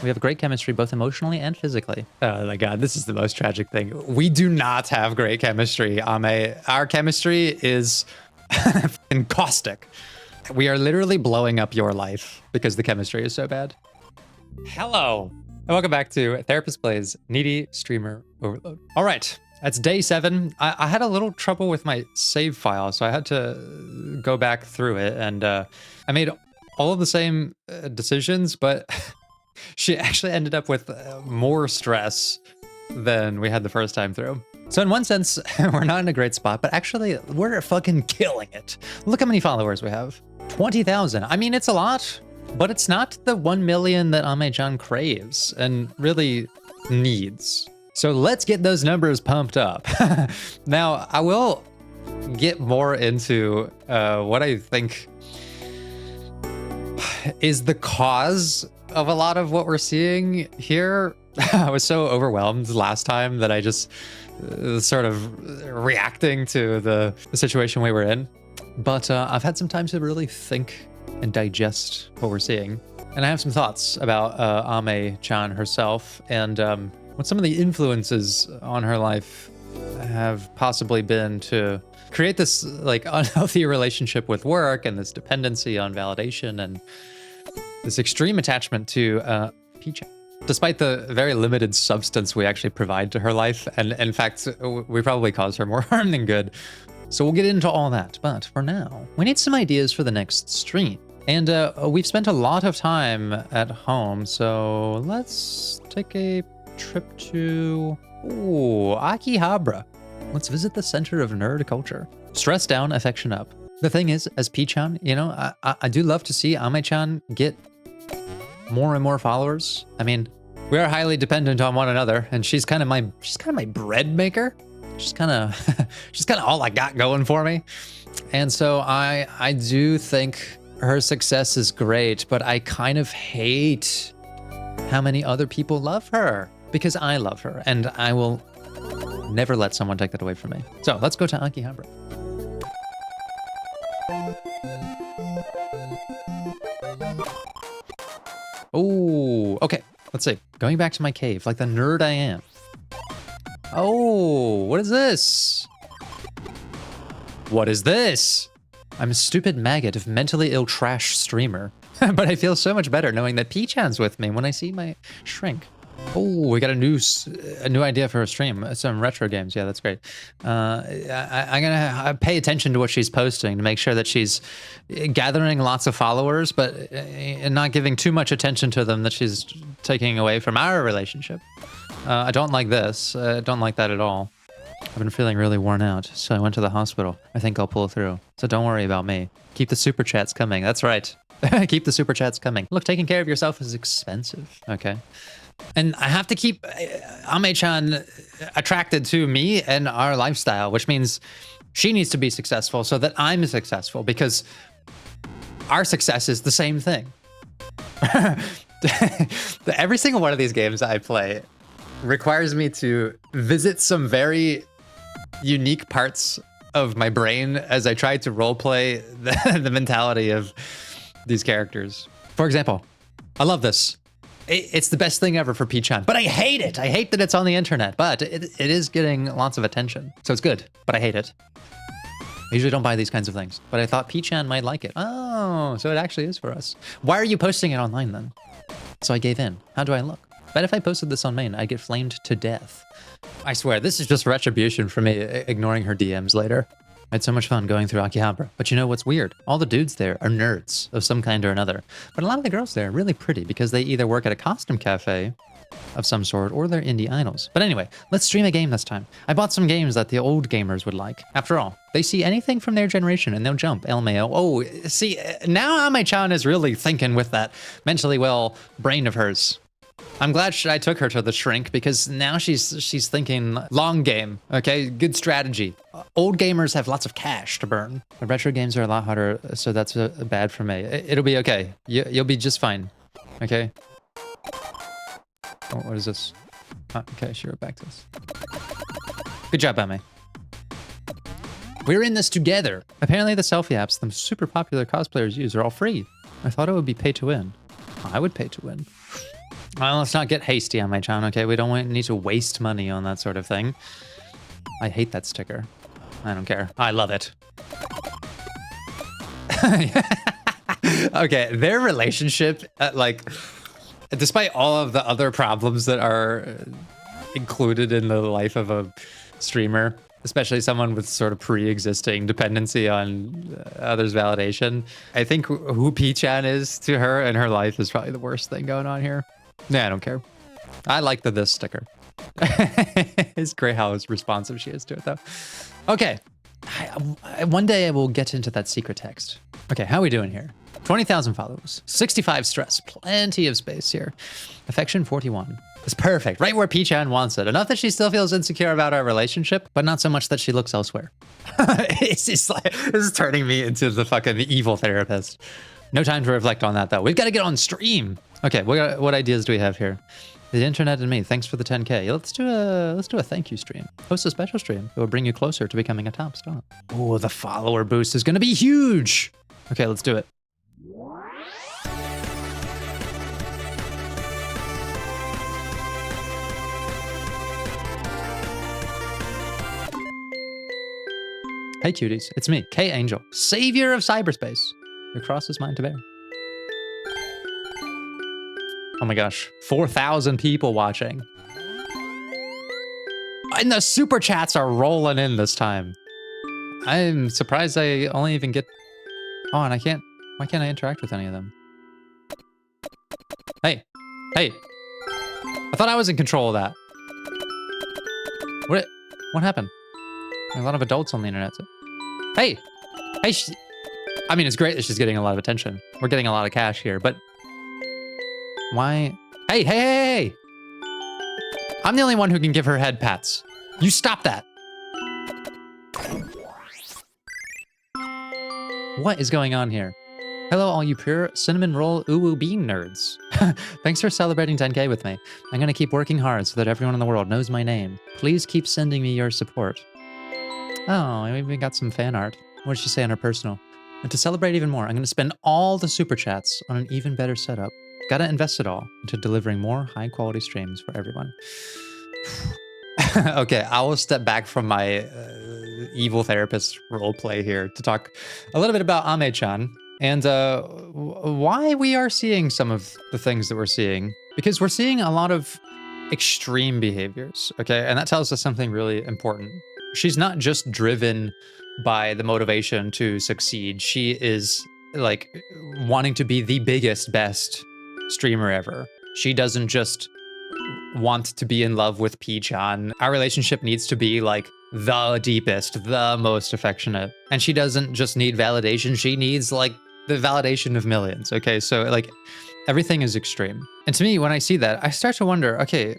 We have great chemistry, both emotionally and physically. Oh my god, this is the most tragic thing. We do not have great chemistry, Ame. Our chemistry is caustic. We are literally blowing up your life because the chemistry is so bad. Hello, and welcome back to Therapist Plays Needy Streamer Overload. All right, that's day 7. I had a little trouble with my save file, so I had to go back through it, and I made all of the same decisions, but she actually ended up with more stress than we had the first time through. So in one sense, we're not in a great spot, but actually we're fucking killing it. Look how many followers we have. 20,000. I mean, it's a lot, but it's not the 1 million that Ame-chan craves and really needs. So let's get those numbers pumped up. Now, I will get more into what I think is the cause of a lot of what we're seeing here. I was so overwhelmed last time that I just sort of reacting to the situation we were in. But I've had some time to really think and digest what we're seeing. And I have some thoughts about Ame-chan herself and what some of the influences on her life have possibly been to create this like unhealthy relationship with work and this dependency on validation and this extreme attachment to P-chan. Despite the very limited substance we actually provide to her life, and in fact, we probably cause her more harm than good. So we'll get into all that, but for now, we need some ideas for the next stream. And we've spent a lot of time at home, so let's take a trip to Akihabara. Let's visit the center of nerd culture. Stress down, affection up. The thing is, as P-chan, you know, I do love to see Ame-chan get more and more followers. I mean, we are highly dependent on one another, and she's kind of my bread maker. She's kind of all I got going for me. And so I do think her success is great, but I kind of hate how many other people love her because I love her, and I will never let someone take that away from me. So let's go to Akihabara. Oh, okay. Let's see. Going back to my cave, like the nerd I am. Oh, what is this? What is this? I'm a stupid maggot of mentally ill trash streamer. But I feel so much better knowing that P-chan's with me when I see my shrink. Oh, we got a new idea for a stream. Some retro games. Yeah, that's great. I'm gonna pay attention to what she's posting to make sure that she's gathering lots of followers, but not giving too much attention to them that she's taking away from our relationship. I don't like this. I don't like that at all. I've been feeling really worn out, so I went to the hospital. I think I'll pull through. So don't worry about me. Keep the super chats coming. That's right. Keep the super chats coming. Look, taking care of yourself is expensive. Okay. And I have to keep Ame-chan attracted to me and our lifestyle, which means she needs to be successful so that I'm successful, because our success is the same thing. Every single one of these games I play requires me to visit some very unique parts of my brain as I try to roleplay the mentality of these characters. For example, I love this. It's the best thing ever for P-chan, but I hate it. I hate that it's on the internet, but it is getting lots of attention. So it's good, but I hate it. I usually don't buy these kinds of things, but I thought P-chan might like it. Oh, so it actually is for us. Why are you posting it online then? So I gave in. How do I look? Bet if I posted this on main, I'd get flamed to death. I swear, this is just retribution for me ignoring her DMs later. I had so much fun going through Akihabara, but you know what's weird? All the dudes there are nerds of some kind or another, but a lot of the girls there are really pretty because they either work at a costume cafe of some sort or they're indie idols. But anyway, let's stream a game this time. I bought some games that the old gamers would like. After all, they see anything from their generation and they'll jump. LMAO. Oh, see, now Ame-chan is really thinking with that mentally well brain of hers. I'm glad I took her to the shrink because now she's thinking long game, okay? Good strategy. Old gamers have lots of cash to burn. The retro games are a lot harder, so that's bad for me. It'll be okay. You'll be just fine, okay? Oh, what is this? Oh, okay, she wrote back to us. Good job, Ame. We're in this together. Apparently the selfie apps the super popular cosplayers use are all free. I thought it would be pay to win. I would pay to win. Well, let's not get hasty on Ame-chan, okay? We don't need to waste money on that sort of thing. I hate that sticker. I don't care. I love it. Okay, their relationship, like, despite all of the other problems that are included in the life of a streamer, especially someone with sort of pre-existing dependency on others' validation, I think who P-chan is to her in her life is probably the worst thing going on here. Nah, I don't care. I like the this sticker. It's great how responsive she is to it, though. Okay. One day I will get into that secret text. Okay, how are we doing here? 20,000 followers, 65 stress, plenty of space here. Affection 41. It's perfect, right where P-chan wants it. Enough that she still feels insecure about our relationship, but not so much that she looks elsewhere. It's just like, this is turning me into the fucking evil therapist. No time to reflect on that, though. We've got to get on stream. Okay, what ideas do we have here? The internet and me, thanks for the 10K. Let's do a thank you stream. Host a special stream. It will bring you closer to becoming a top star. Oh, the follower boost is gonna be huge. Okay, let's do it. Hey cuties, it's me, K Angel, savior of cyberspace. Your cross is mine to bear. Oh my gosh, 4,000 people watching. And the super chats are rolling in this time. I'm surprised I only even get... Oh, and why can't I interact with any of them? Hey, hey. I thought I was in control of that. What happened? There are a lot of adults on the internet. Hey, hey. I mean, it's great that she's getting a lot of attention. We're getting a lot of cash here, but why? Hey, hey, hey, hey! I'm the only one who can give her head pats. You stop that. What is going on here? Hello, all you pure cinnamon roll uwu bean nerds. Thanks for celebrating 10K with me. I'm gonna keep working hard so that everyone in the world knows my name. Please keep sending me your support. Oh, we even got some fan art. What did she say on her personal? And to celebrate even more, I'm gonna spend all the super chats on an even better setup. Gotta invest it all into delivering more high quality streams for everyone. Okay, I will step back from my evil therapist roleplay here to talk a little bit about Ame-chan and why we are seeing some of the things that we're seeing. Because we're seeing a lot of extreme behaviors, okay? And that tells us something really important. She's not just driven by the motivation to succeed. She is like wanting to be the biggest, best streamer ever. She doesn't just want to be in love with P-chan. Our relationship needs to be like the deepest, the most affectionate. And she doesn't just need validation. She needs like the validation of millions. Okay, so like everything is extreme. And to me, when I see that, I start to wonder, okay,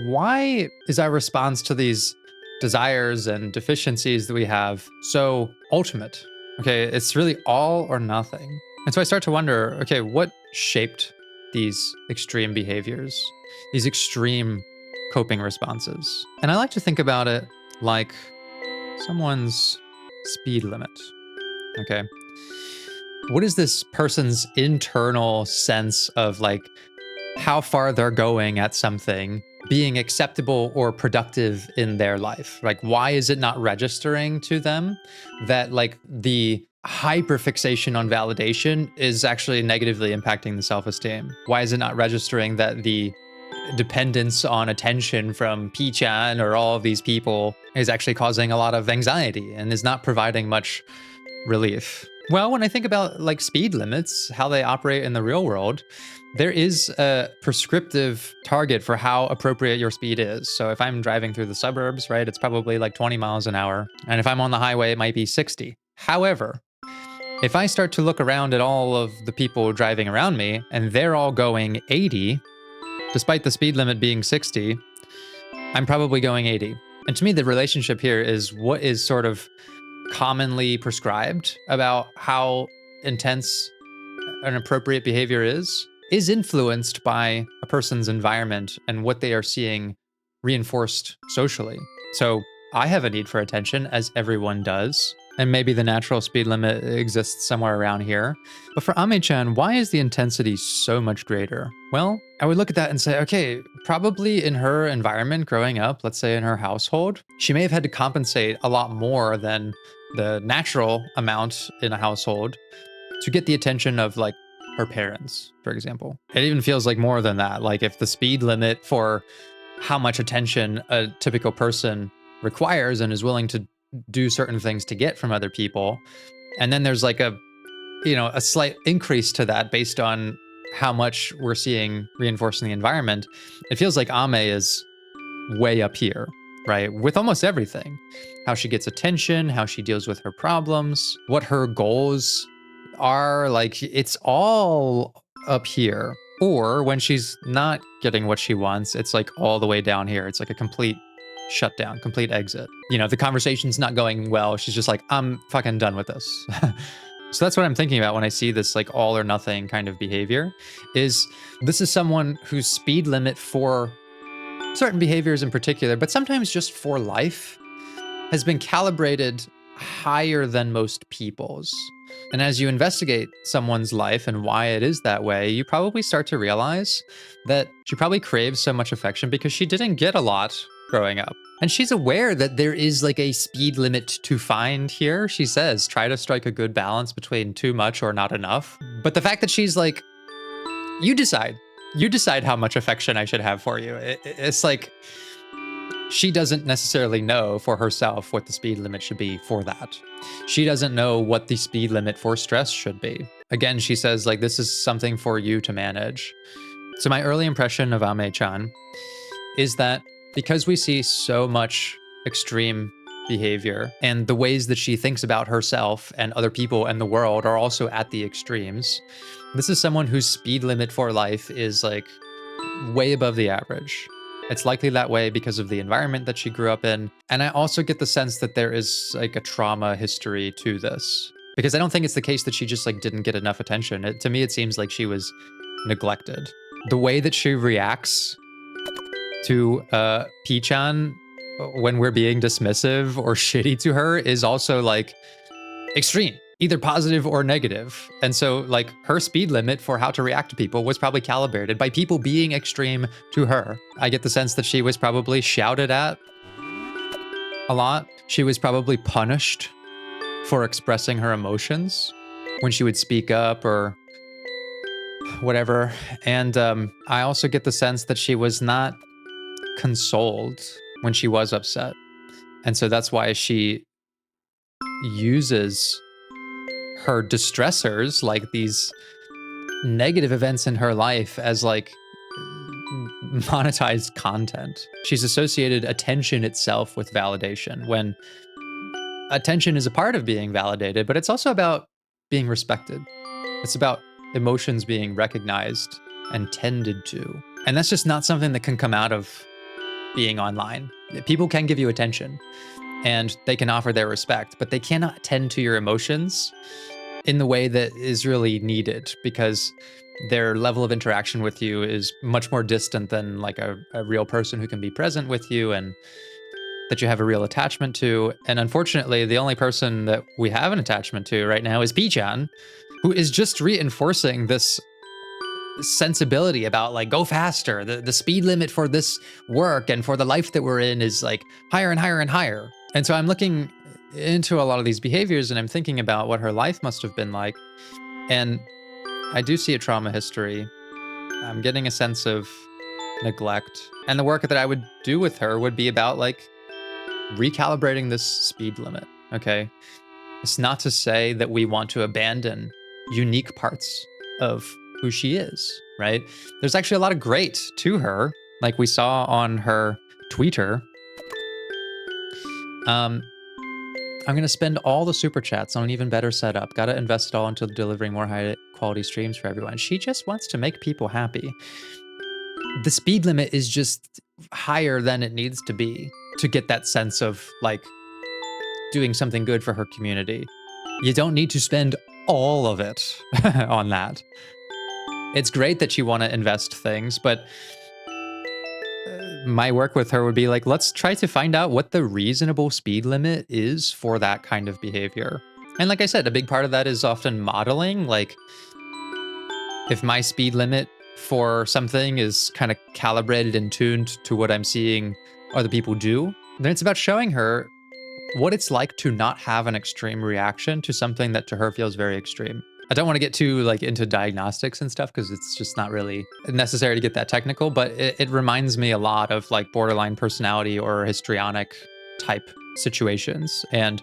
why is our response to these desires and deficiencies that we have so ultimate? Okay, it's really all or nothing. And so I start to wonder, okay, what shaped these extreme behaviors, these extreme coping responses? And I like to think about it like someone's speed limit, okay? What is this person's internal sense of like how far they're going at something being acceptable or productive in their life? Like, why is it not registering to them that like the hyperfixation on validation is actually negatively impacting the self-esteem? Why is it not registering that the dependence on attention from P-chan or all of these people is actually causing a lot of anxiety and is not providing much relief? Well, when I think about like speed limits, how they operate in the real world, there is a prescriptive target for how appropriate your speed is. So if I'm driving through the suburbs, right, it's probably like 20 miles an hour. And if I'm on the highway, it might be 60. However, if I start to look around at all of the people driving around me and they're all going 80, despite the speed limit being 60, I'm probably going 80. And to me, the relationship here is what is sort of commonly prescribed about how intense an appropriate behavior is influenced by a person's environment and what they are seeing reinforced socially. So I have a need for attention, as everyone does. And maybe the natural speed limit exists somewhere around here. But for Ame-chan, why is the intensity so much greater? Well, I would look at that and say, okay, probably in her environment growing up, let's say in her household, she may have had to compensate a lot more than the natural amount in a household to get the attention of like her parents, for example. It even feels like more than that. Like if the speed limit for how much attention a typical person requires and is willing to do certain things to get from other people, and then there's like a slight increase to that based on how much we're seeing reinforcing the environment, it feels like Ame is way up here, right? With almost everything. How she gets attention, how she deals with her problems, what her goals are, like it's all up here. Or when she's not getting what she wants, it's like all the way down here. It's like a complete shutdown, complete exit. The conversation's not going well. She's just like, I'm fucking done with this. So that's what I'm thinking about when I see this like all or nothing kind of behavior. Is this is someone whose speed limit for certain behaviors in particular, but sometimes just for life, has been calibrated higher than most people's. And as you investigate someone's life and why it is that way, you probably start to realize that she probably craves so much affection because she didn't get a lot growing up. And she's aware that there is like a speed limit to find here. She says, try to strike a good balance between too much or not enough. But the fact that she's like, you decide how much affection I should have for you. It's like, she doesn't necessarily know for herself what the speed limit should be for that. She doesn't know what the speed limit for stress should be. Again, she says like, this is something for you to manage. So my early impression of Ame-chan is that because we see so much extreme behavior and the ways that she thinks about herself and other people and the world are also at the extremes, this is someone whose speed limit for life is like way above the average. It's likely that way because of the environment that she grew up in. And I also get the sense that there is like a trauma history to this. Because I don't think it's the case that she just like didn't get enough attention. To me, it seems like she was neglected. The way that she reacts to P-chan when we're being dismissive or shitty to her is also like extreme, either positive or negative. And so like her speed limit for how to react to people was probably calibrated by people being extreme to her. I get the sense that she was probably shouted at a lot. She was probably punished for expressing her emotions when she would speak up or whatever. And I also get the sense that she was not consoled when she was upset. And so that's why she uses her distressors, like these negative events in her life, as like monetized content. She's associated attention itself with validation, when attention is a part of being validated, but it's also about being respected. It's about emotions being recognized and tended to. And that's just not something that can come out of being online. People can give you attention and they can offer their respect, but they cannot tend to your emotions in the way that is really needed, because their level of interaction with you is much more distant than like a real person who can be present with you and that you have a real attachment to. And unfortunately, the only person that we have an attachment to right now is P-chan, who is just reinforcing this sensibility about like, go faster. The speed limit for this work and for the life that we're in is like higher and higher and higher. And so I'm looking into a lot of these behaviors and I'm thinking about what her life must have been like. And I do see a trauma history. I'm getting a sense of neglect. And the work that I would do with her would be about like recalibrating this speed limit, okay? It's not to say that we want to abandon unique parts of who she is, right? There's actually a lot of great to her, like we saw on her Twitter. I'm gonna spend all the super chats on an even better setup. Gotta invest it all into delivering more high quality streams for everyone. She just wants to make people happy. The speed limit is just higher than it needs to be to get that sense of like doing something good for her community. You don't need to spend all of it on that. It's great that you want to invest things, but my work with her would be like, let's try to find out what the reasonable speed limit is for that kind of behavior. And like I said, a big part of that is often modeling. Like, if my speed limit for something is kind of calibrated and tuned to what I'm seeing other people do, then it's about showing her what it's like to not have an extreme reaction to something that to her feels very extreme. I don't want to get too like into diagnostics and stuff because it's just not really necessary to get that technical, but it reminds me a lot of like borderline personality or histrionic type situations. And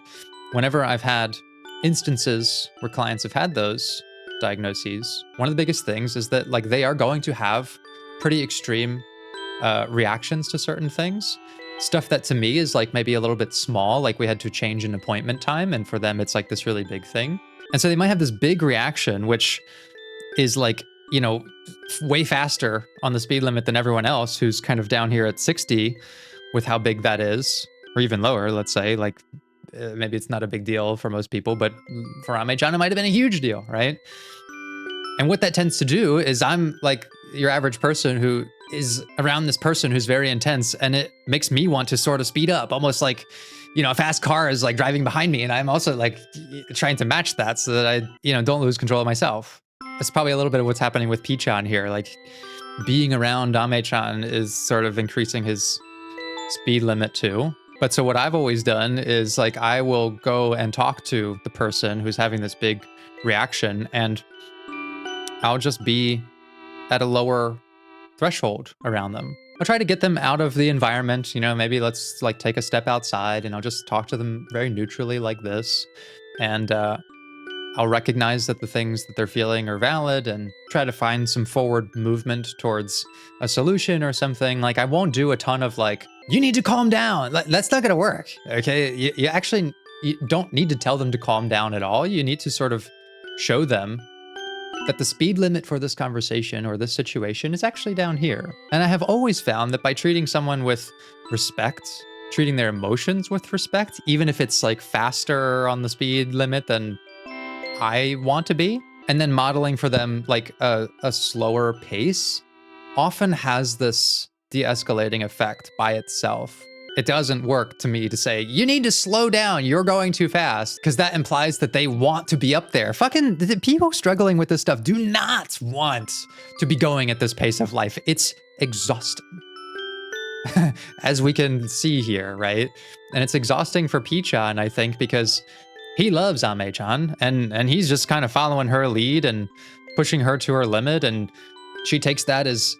whenever I've had instances where clients have had those diagnoses, one of the biggest things is that like they are going to have pretty extreme reactions to certain things. Stuff that to me is like maybe a little bit small, like we had to change an appointment time, and for them it's like this really big thing. And so they might have this big reaction, which is like, you know, way faster on the speed limit than everyone else who's kind of down here at 60 with how big that is, or even lower, let's say. Like maybe it's not a big deal for most people, but for Ame-chan, it might have been a huge deal, right? And what that tends to do is I'm like your average person who is around this person who's very intense, and it makes me want to sort of speed up, almost like, you know, a fast car is like driving behind me, and I'm also like trying to match that so that I, you know, don't lose control of myself. That's probably a little bit of what's happening with P-chan here. Like being around Ame-chan is sort of increasing his speed limit too. But so what I've always done is like I will go and talk to the person who's having this big reaction, and I'll just be at a lower threshold around them. I'll try to get them out of the environment, you know, maybe let's like take a step outside, and I'll just talk to them very neutrally like this. And I'll recognize that the things that they're feeling are valid and try to find some forward movement towards a solution or something. Like I won't do a ton of like, you need to calm down. That's not gonna work, okay? You actually you don't need to tell them to calm down at all. You need to sort of show them that the speed limit for this conversation or this situation is actually down here. And I have always found that by treating someone with respect, treating their emotions with respect, even if it's like faster on the speed limit than I want to be, and then modeling for them like a slower pace, often has this de-escalating effect by itself. It doesn't work to me to say, you need to slow down, you're going too fast, because that implies that they want to be up there. Fucking the people struggling with this stuff do not want to be going at this pace of life. It's exhausting. As we can see here, right? And it's exhausting for P-chan, I think, because he loves Ame-chan, and he's just kind of following her lead and pushing her to her limit, and she takes that as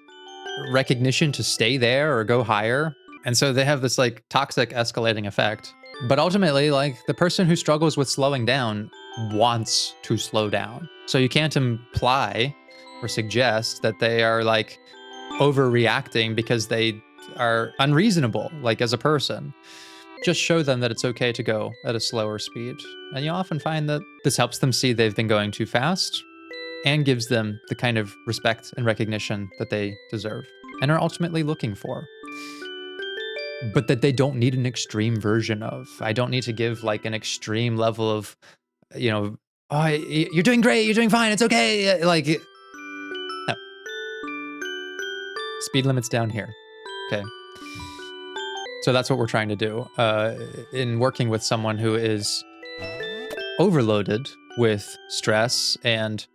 recognition to stay there or go higher. And so they have this like toxic escalating effect. But ultimately, like the person who struggles with slowing down wants to slow down. So you can't imply or suggest that they are like overreacting because they are unreasonable, like as a person. Just show them that it's okay to go at a slower speed. And you'll often find that this helps them see they've been going too fast and gives them the kind of respect and recognition that they deserve and are ultimately looking for. But that they don't need an extreme version of. I don't need to give like an extreme level of, you know, oh, you're doing great, you're doing fine, it's okay. Like, no. Speed limit's down here, okay? So that's what we're trying to do in working with someone who is overloaded with stress and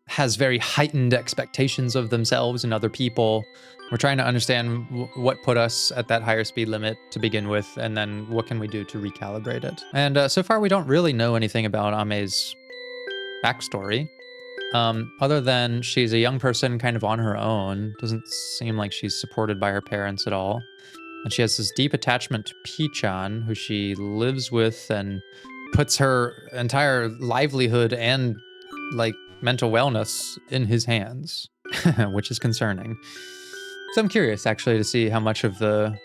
has very heightened expectations of themselves and other people. We're trying to understand what put us at that higher speed limit to begin with, and then what can we do to recalibrate it. And so far, we don't really know anything about Ame's backstory, other than she's a young person kind of on her own. Doesn't seem like she's supported by her parents at all. And she has this deep attachment to P-chan, who she lives with and puts her entire livelihood and like mental wellness in his hands, which is concerning. So I'm curious actually to see how much of the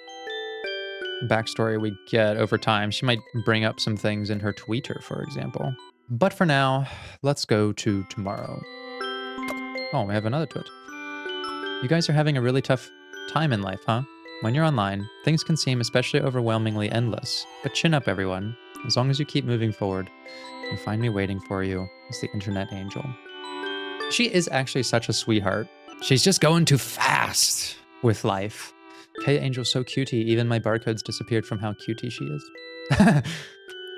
backstory we get over time. She might bring up some things in her tweeter, for example. But for now, let's go to tomorrow. Oh, we have another tweet. You guys are having a really tough time in life, huh? When you're online, things can seem especially overwhelmingly endless. But chin up, everyone. As long as you keep moving forward, you'll find me waiting for you as the internet angel. She is actually such a sweetheart. She's just going too fast with life. Hey, Angel, so cutie. Even my barcodes disappeared from how cutie she is.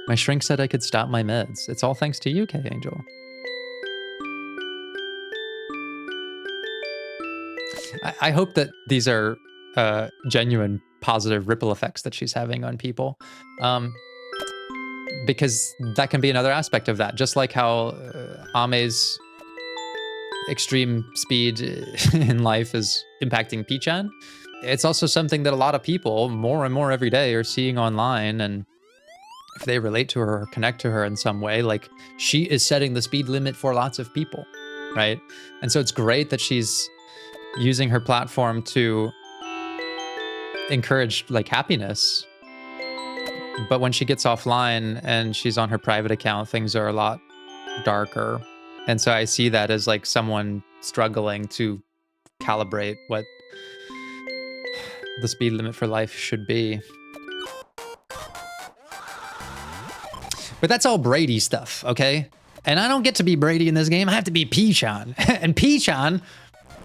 My shrink said I could stop my meds. It's all thanks to you, K Angel. I hope that these are genuine positive ripple effects that she's having on people. Because that can be another aspect of that. Just like how Ame's extreme speed in life is impacting Pi-chan. It's also something that a lot of people, more and more every day, are seeing online, and if they relate to her or connect to her in some way, like, she is setting the speed limit for lots of people, right? And so it's great that she's using her platform to encourage, like, happiness. But when she gets offline and she's on her private account, things are a lot darker. And so I see that as like someone struggling to calibrate what the speed limit for life should be. But that's all Brady stuff, okay? And I don't get to be Brady in this game. I have to be Pi-chan. And Pi-chan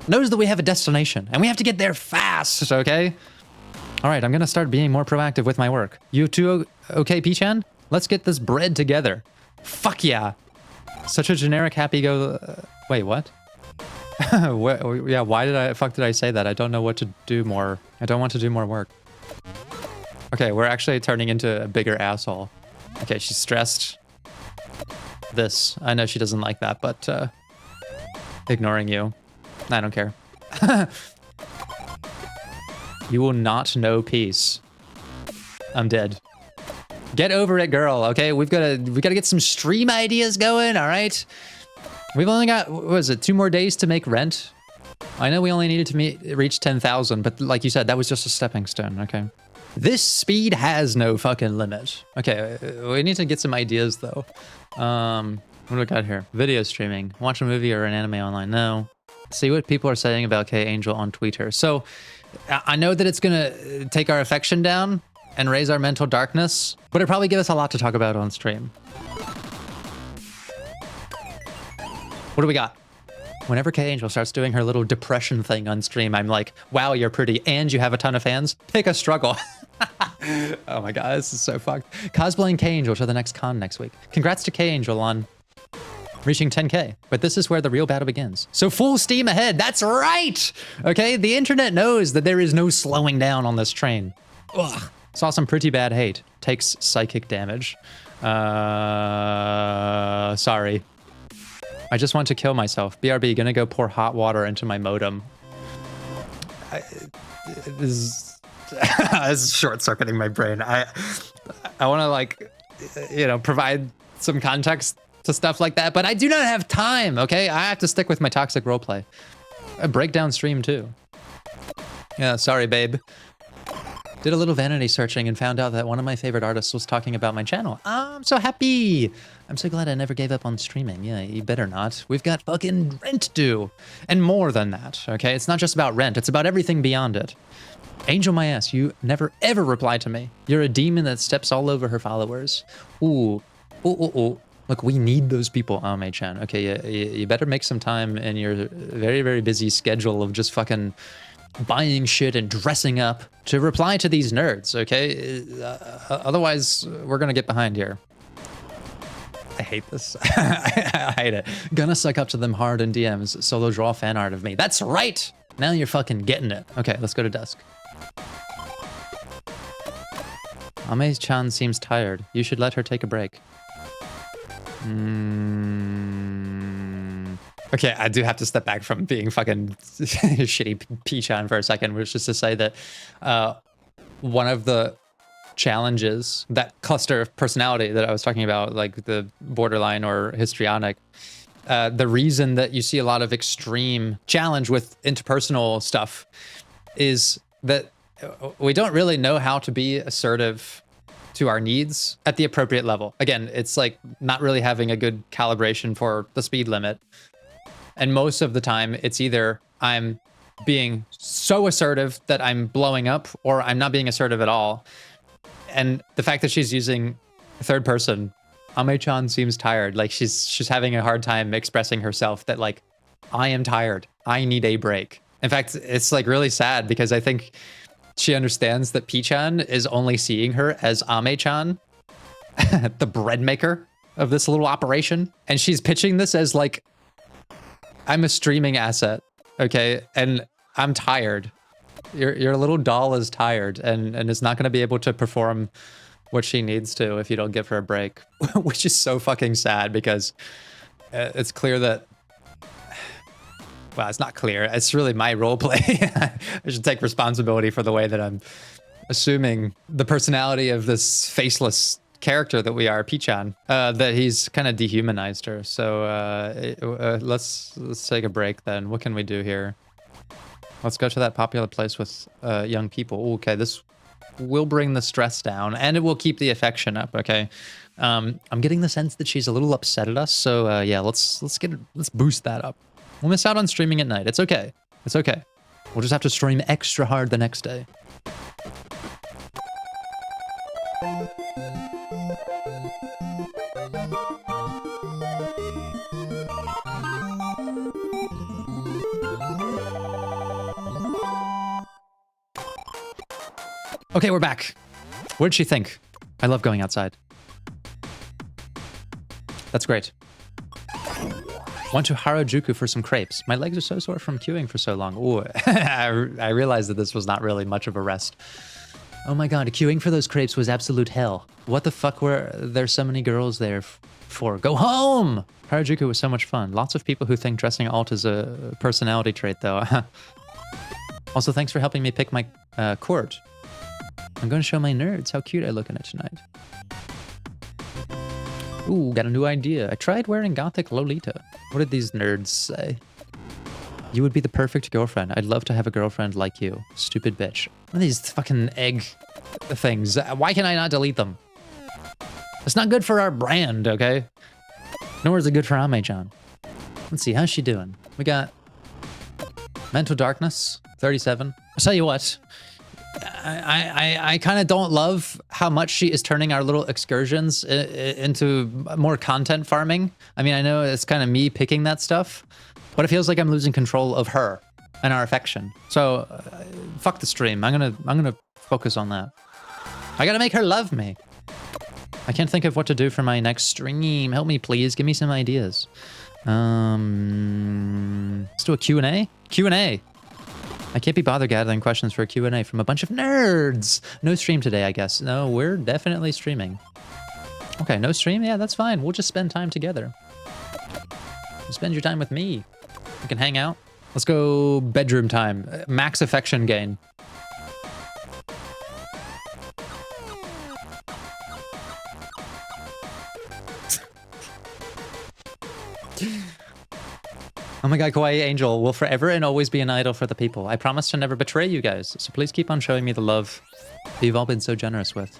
knows that we have a destination and we have to get there fast, okay? All right, I'm gonna start being more proactive with my work. You too, okay, Pi-chan? Let's get this bread together. Fuck yeah. Such a generic wait, what? Yeah, why did I say that? I don't know what to do more. I don't want to do more work. Okay, we're actually turning into a bigger asshole. Okay, she's stressed. I know she doesn't like that, but ignoring you. I don't care. You will not know peace. I'm dead. Get over it, girl, okay? We gotta get some stream ideas going, all right? We've only got, what was it, 2 more days to make rent? I know we only needed to reach 10,000, but like you said, that was just a stepping stone, okay? This speed has no fucking limit. Okay, we need to get some ideas, though. What do we got here? Video streaming. Watch a movie or an anime online. No. See what people are saying about K Angel on Twitter. So, I know that it's gonna take our affection down and raise our mental darkness, but it'll probably give us a lot to talk about on stream. What do we got? Whenever K Angel starts doing her little depression thing on stream, I'm like, wow, you're pretty and you have a ton of fans. Pick a struggle. Oh my god, this is so fucked. Cosplaying K Angel to the next con next week. Congrats to K Angel on reaching 10K, but this is where the real battle begins. So full steam ahead, that's right! Okay, the internet knows that there is no slowing down on this train. Ugh. Saw some pretty bad hate. Takes psychic damage. Sorry. I just want to kill myself. BRB, gonna go pour hot water into my modem. This is short-circuiting my brain. I want to, like, you know, provide some context to stuff like that, but I do not have time, okay? I have to stick with my toxic roleplay. A breakdown stream, too. Yeah, sorry, babe. Did a little vanity searching and found out that one of my favorite artists was talking about my channel. I'm so happy. I'm so glad I never gave up on streaming. Yeah, you better not. We've got fucking rent due. And more than that, okay? It's not just about rent. It's about everything beyond it. Angel my ass, you never ever reply to me. You're a demon that steps all over her followers. Ooh. Ooh. Look, we need those people, Ame-chan. Okay, you better make some time in your very, very busy schedule of just fucking buying shit and dressing up to reply to these nerds, okay? Otherwise, we're gonna get behind here. I hate this. I hate it. Gonna suck up to them hard in DMs. Solo draw fan art of me. That's right! Now you're fucking getting it. Okay, let's go to Dusk. Ame-chan seems tired. You should let her take a break. Okay, I do have to step back from being fucking shitty Pi-chan for a second, which is to say that one of the challenges, that cluster of personality that I was talking about, like the borderline or histrionic, the reason that you see a lot of extreme challenge with interpersonal stuff is that we don't really know how to be assertive to our needs at the appropriate level. Again, it's like not really having a good calibration for the speed limit. And most of the time, it's either I'm being so assertive that I'm blowing up, or I'm not being assertive at all. And the fact that she's using third person, Ame-chan seems tired. Like she's having a hard time expressing herself that, like, I am tired. I need a break. In fact, it's like really sad because I think She understands that P-chan is only seeing her as Ame-chan, the bread maker of this little operation. And she's pitching this as like, I'm a streaming asset, okay? And I'm tired. Your little doll is tired and is not gonna be able to perform what she needs to if you don't give her a break. Which is so fucking sad because it's clear that, well, it's not clear. It's really my roleplay. I should take responsibility for the way that I'm assuming the personality of this faceless character that we are, P-chan, that he's kind of dehumanized her. So let's take a break then. What can we do here? Let's go to that popular place with young people. Okay, this will bring the stress down and it will keep the affection up. Okay, I'm getting the sense that she's a little upset at us. So yeah, let's boost that up. We'll miss out on streaming at night. It's okay. It's okay. We'll just have to stream extra hard the next day. Okay, we're back. What did she think? I love going outside. That's great. Went to Harajuku for some crepes. My legs are so sore from queuing for so long. Ooh, I realized that this was not really much of a rest. Oh my god, queuing for those crepes was absolute hell. What the fuck were there so many girls there for? Go home! Harajuku was so much fun. Lots of people who think dressing alt is a personality trait though. Also, thanks for helping me pick my cord. I'm going to show my nerds how cute I look in it tonight. Ooh, got a new idea. I tried wearing gothic Lolita. What did these nerds say? You would be the perfect girlfriend. I'd love to have a girlfriend like you. Stupid bitch. What are these fucking egg things? Why can I not delete them? It's not good for our brand, okay? Nor is it good for Ame-chan. Let's see, how's she doing? We got Mental Darkness, 37. I'll tell you what. I kind of don't love how much she is turning our little excursions into more content farming. I mean, I know it's kind of me picking that stuff, but it feels like I'm losing control of her and our affection. So fuck the stream. I'm gonna focus on that. I gotta make her love me. I can't think of what to do for my next stream. Help me, please. Give me some ideas. Let's do a Q&A. Q&A. I can't be bothered gathering questions for a Q&A from a bunch of nerds. No stream today, I guess. No, we're definitely streaming. Okay, no stream? Yeah, that's fine. We'll just spend time together. You spend your time with me. We can hang out. Let's go bedroom time. Max affection gain. Oh my god, Kawaii Angel will forever and always be an idol for the people. I promise to never betray you guys, so please keep on showing me the love that you've all been so generous with.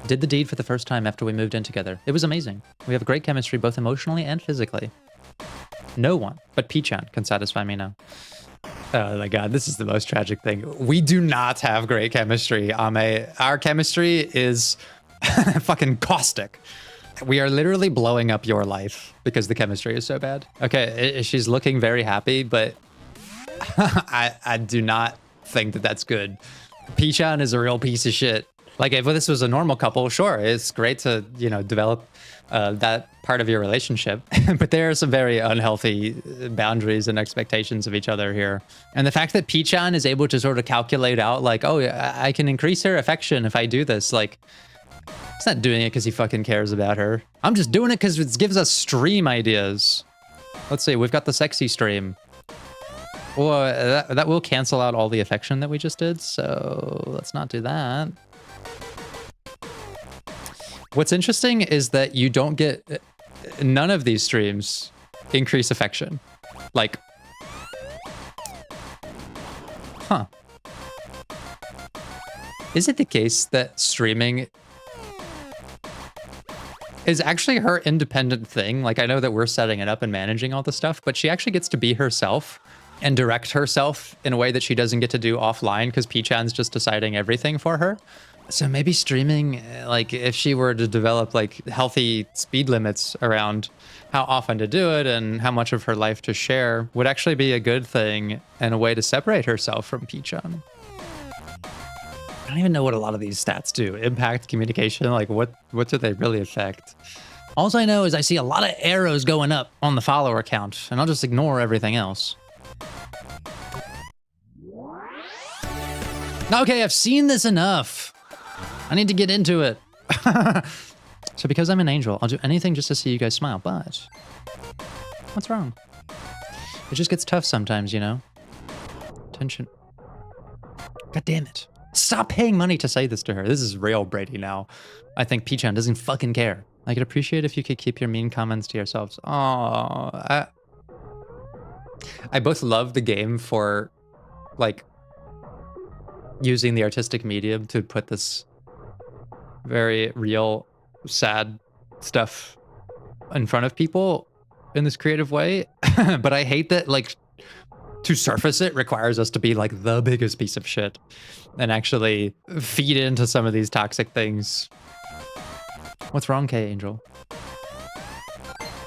Did the deed for the first time after we moved in together. It was amazing. We have great chemistry both emotionally and physically. No one but P-chan can satisfy me now. Oh my god, this is the most tragic thing. We do not have great chemistry, Ame. Our chemistry is fucking caustic. We are literally blowing up your life because the chemistry is so bad. Okay, she's looking very happy, but I do not think that that's good. P-chan is a real piece of shit. Like, if this was a normal couple, sure, it's great to, you know, develop that part of your relationship. But there are some very unhealthy boundaries and expectations of each other here. And the fact that P-chan is able to sort of calculate out, like, oh, I can increase her affection if I do this, like... He's not doing it because he fucking cares about her. I'm just doing it because it gives us stream ideas. Let's see, we've got the sexy stream. Well, that will cancel out all the affection that we just did, so let's not do that. What's interesting is that you don't get... None of these streams increase affection. Like... Huh. Is it the case that streaming... is actually her independent thing? Like, I know that we're setting it up and managing all the stuff, but she actually gets to be herself and direct herself in a way that she doesn't get to do offline because P-chan's just deciding everything for her. So maybe streaming, like, if she were to develop, like, healthy speed limits around how often to do it and how much of her life to share, would actually be a good thing and a way to separate herself from P-chan. I don't even know what a lot of these stats do. Impact, communication, like what do they really affect? All I know is I see a lot of arrows going up on the follower count, and I'll just ignore everything else. Okay, I've seen this enough. I need to get into it. So because I'm an angel, I'll do anything just to see you guys smile, but what's wrong? It just gets tough sometimes, you know? Tension. God damn it. Stop paying money to say this to her. This is real Brady now. I think Ame-chan doesn't fucking care. I could appreciate if you could keep your mean comments to yourselves. Oh, I both love the game for, like, using the artistic medium to put this very real, sad stuff in front of people in this creative way. But I hate that, like, to surface it requires us to be, like, the biggest piece of shit and actually feed into some of these toxic things. What's wrong, K-Angel?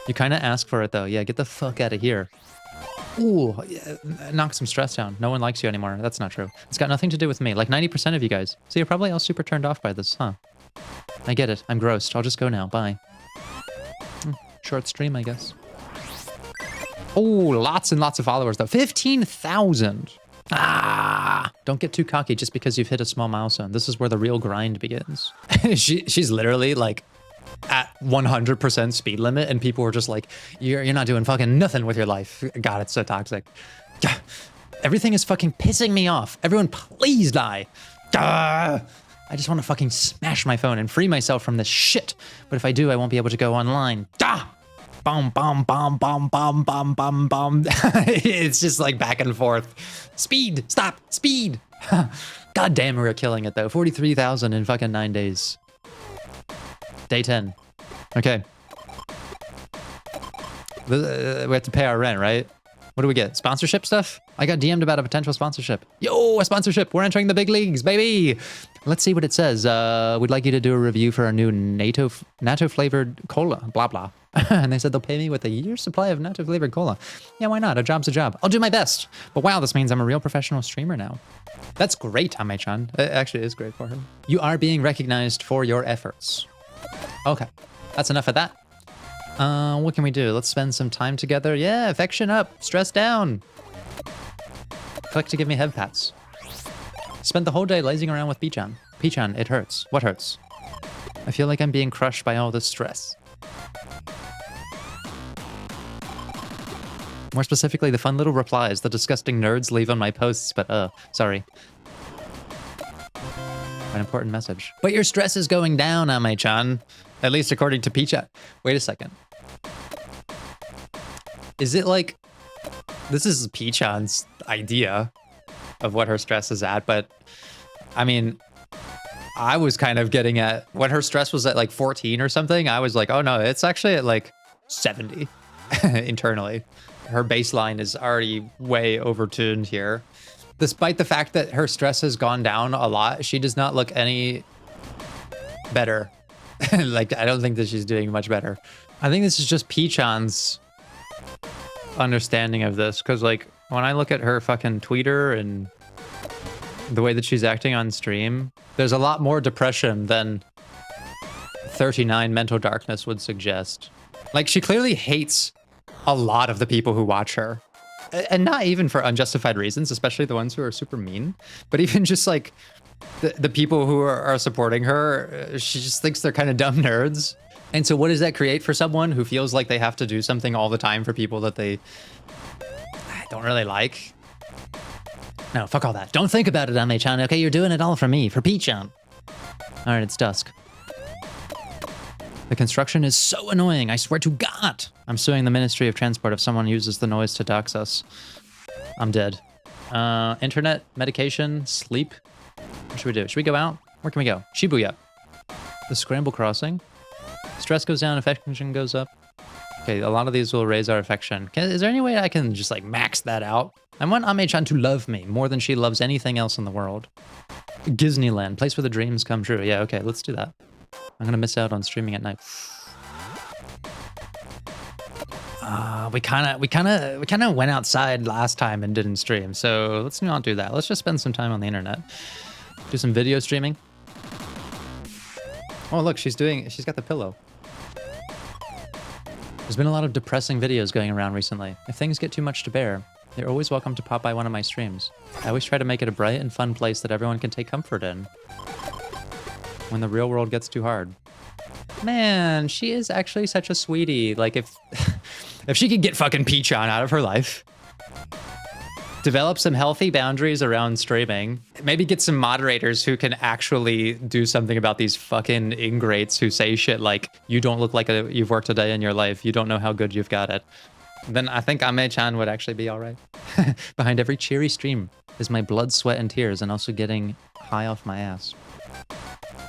You kind of ask for it, though. Yeah, get the fuck out of here. Ooh, yeah, knock some stress down. No one likes you anymore. That's not true. It's got nothing to do with me. Like 90% of you guys. So you're probably all super turned off by this, huh? I get it. I'm grossed. I'll just go now. Bye. Short stream, I guess. Oh, lots and lots of followers, though. 15,000. Ah! Don't get too cocky just because you've hit a small milestone. This is where the real grind begins. She's literally, like, at 100% speed limit, and people were just like, you're not doing fucking nothing with your life. God, it's so toxic. Everything is fucking pissing me off. Everyone, please die. I just want to fucking smash my phone and free myself from this shit. But if I do, I won't be able to go online. Bum, bum, bum, bum, bum, bum, bum, bum. It's just like back and forth. Speed, stop, speed. God damn, we're killing it though. 43,000 in fucking 9 days. Day 10. Okay. We have to pay our rent, right? What do we get? Sponsorship stuff? I got DM'd about a potential sponsorship. Yo, a sponsorship. We're entering the big leagues, baby. Let's see what it says. We'd like you to do a review for our new natto flavored cola, blah, blah. And they said they'll pay me with a year's supply of natto flavored cola. Yeah, why not? A job's a job. I'll do my best. But wow, this means I'm a real professional streamer now. That's great, Ame-chan. It actually is great for him. You are being recognized for your efforts. Okay, that's enough of that. What can we do? Let's spend some time together. Yeah, affection up, stress down. Click to give me head pats. Spent the whole day lazing around with Ame-chan. Ame-chan, it hurts. What hurts? I feel like I'm being crushed by all this stress. More specifically, the fun little replies the disgusting nerds leave on my posts, but sorry. An important message. But your stress is going down, Ame-chan. At least according to Ame-chan. Wait a second. Is it like... This is Ame-chan's idea of what her stress is at, but... I mean... I was kind of getting at... When her stress was at like 14 or something, I was like, oh no, it's actually at like 70 internally. Her baseline is already way overtuned here. Despite the fact that her stress has gone down a lot, she does not look any better. Like, I don't think that she's doing much better. I think this is just Ame-chan's understanding of this, because, like, when I look at her fucking tweeter and the way that she's acting on stream, there's a lot more depression than 39 mental darkness would suggest. Like, she clearly hates a lot of the people who watch her. And not even for unjustified reasons, especially the ones who are super mean, but even just like the people who are supporting her, she just thinks they're kind of dumb nerds. And so what does that create for someone who feels like they have to do something all the time for people that they don't really like? No, fuck all that. Don't think about it, Ame-chan. Okay, you're doing it all for me, for Ame-chan. All right, it's dusk. The construction is so annoying, I swear to God. I'm suing the Ministry of Transport if someone uses the noise to dox us. I'm dead. Internet, medication, sleep. What should we do? Should we go out? Where can we go? Shibuya. The Scramble Crossing. Stress goes down, affection goes up. Okay, a lot of these will raise our affection. Is there any way I can just like max that out? I want Ame-chan to love me more than she loves anything else in the world. Disneyland, place where the dreams come true. Yeah, okay, let's do that. I'm gonna miss out on streaming at night. We kind of went outside last time and didn't stream, so let's not do that. Let's just spend some time on the internet. Do some video streaming. Oh, look, she's got the pillow. There's been a lot of depressing videos going around recently. If things get too much to bear, you're always welcome to pop by one of my streams. I always try to make it a bright and fun place that everyone can take comfort in when the real world gets too hard. Man, she is actually such a sweetie. Like, if she could get fucking Ame-chan out of her life, develop some healthy boundaries around streaming, maybe get some moderators who can actually do something about these fucking ingrates who say shit like, you don't look like you've worked a day in your life, you don't know how good you've got it, then I think Ame-chan would actually be all right. Behind every cheery stream is my blood, sweat, and tears, and also getting high off my ass.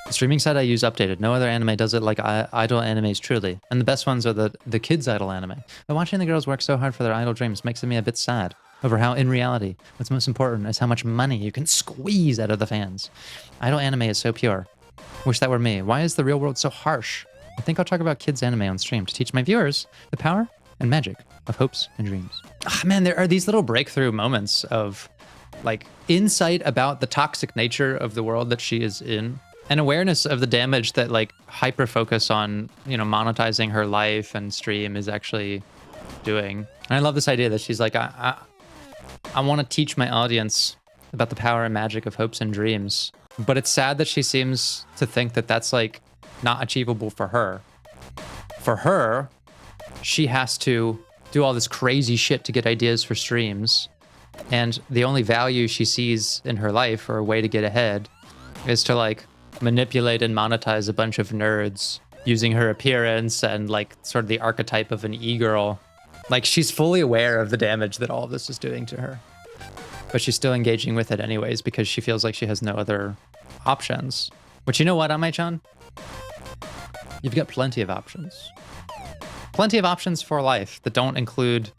The streaming site I use updated. No other anime does it like idol animes truly. And the best ones are the kids' idol anime. But watching the girls work so hard for their idol dreams makes me a bit sad over how, in reality, what's most important is how much money you can squeeze out of the fans. Idol anime is so pure. Wish that were me. Why is the real world so harsh? I think I'll talk about kids' anime on stream to teach my viewers the power and magic of hopes and dreams. Ah, man, there are these little breakthrough moments of, like, insight about the toxic nature of the world that she is in, and awareness of the damage that, like, hyper-focus on, you know, monetizing her life and stream is actually doing. And I love this idea that she's like, I want to teach my audience about the power and magic of hopes and dreams. But it's sad that she seems to think that that's, like, not achievable for her. For her, she has to do all this crazy shit to get ideas for streams. And the only value she sees in her life, or a way to get ahead, is to, like, manipulate and monetize a bunch of nerds using her appearance and, like, sort of the archetype of an e-girl. Like, she's fully aware of the damage that all of this is doing to her. But she's still engaging with it anyways because she feels like she has no other options. But you know what, Ame-chan? You've got plenty of options. Plenty of options for life that don't include